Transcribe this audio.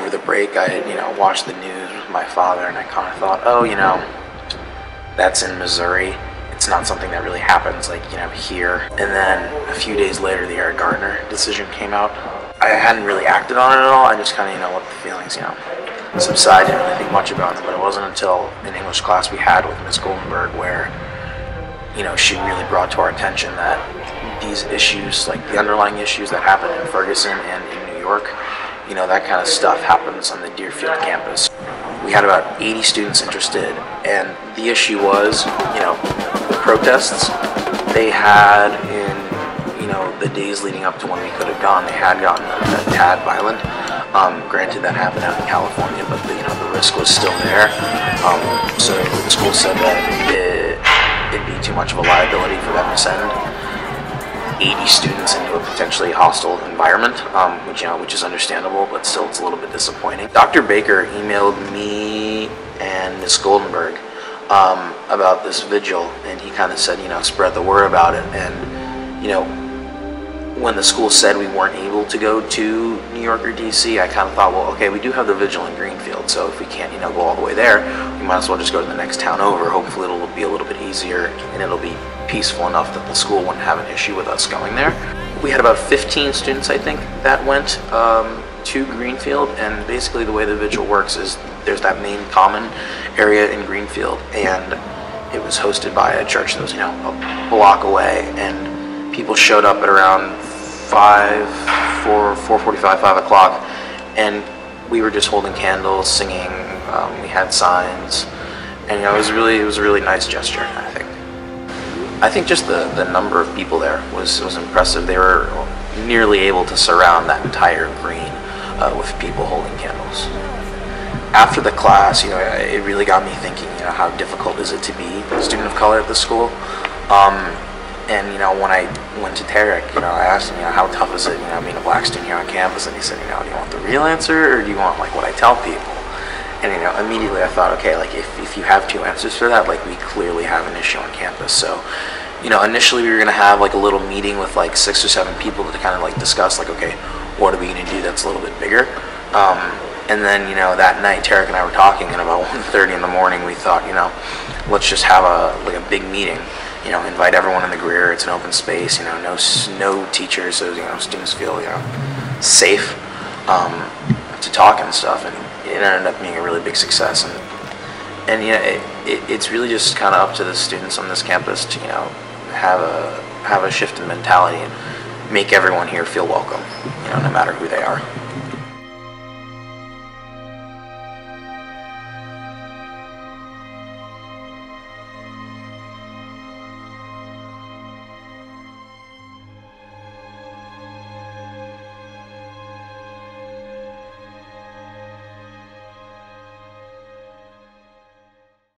over the break, I watched the news with my father, and I kind of thought, oh, that's in Missouri. It's not something that really happens, like, here. And then a few days later, the Eric Garner decision came out. I hadn't really acted on it at all. I just kind of, let the feelings, subside. I didn't really think much about it, but it wasn't until an English class we had with Miss Goldenberg where, she really brought to our attention that these issues, like the underlying issues that happen in Ferguson and in New York, that kind of stuff happens on the Deerfield campus. We had about 80 students interested, and the issue was, the protests they had in, the days leading up to when we could have gone, they had gotten a tad violent. Granted, that happened out in California, but the risk was still there. So the school said that it'd be too much of a liability for them to send 80 students into a potentially hostile environment, which is understandable, but still it's a little bit disappointing. Dr. Baker emailed me and Ms. Goldenberg about this vigil, and he kind of said, spread the word about it. And, when the school said we weren't able to go to New York or DC, I kind of thought, well, okay, we do have the vigil in Greenfield, so if we can't, go all the way there, we might as well just go to the next town over. Hopefully it'll be a little bit easier, and it'll be peaceful enough that the school wouldn't have an issue with us going there. We had about 15 students, I think, that went to Greenfield, and basically the way the vigil works is there's that main common area in Greenfield, and it was hosted by a church that was, a block away, and people showed up at around 4:45, 5 o'clock, and we were just holding candles, singing. We had signs, and it was a really nice gesture. I think just the number of people there was impressive. They were nearly able to surround that entire green with people holding candles. After the class, it really got me thinking, how difficult is it to be a student of color at the school? And when I went to Tarek, I asked him, how tough is it, being a black student here on campus? And he said, do you want the real answer, or do you want what I tell people? And immediately I thought, okay, if you have two answers for that, we clearly have an issue on campus. So, initially we were gonna have a little meeting with 6 or 7 people to kind of discuss, okay, what are we gonna do that's a little bit bigger? And then, that night Tarek and I were talking, and about 1:30 in the morning we thought, let's just have a big meeting. Invite everyone in the Greer. It's an open space. No teachers, so students feel safe to talk and stuff. And it ended up being a really big success. And it's really just kind of up to the students on this campus to have a shift in mentality and make everyone here feel welcome. No matter who they are.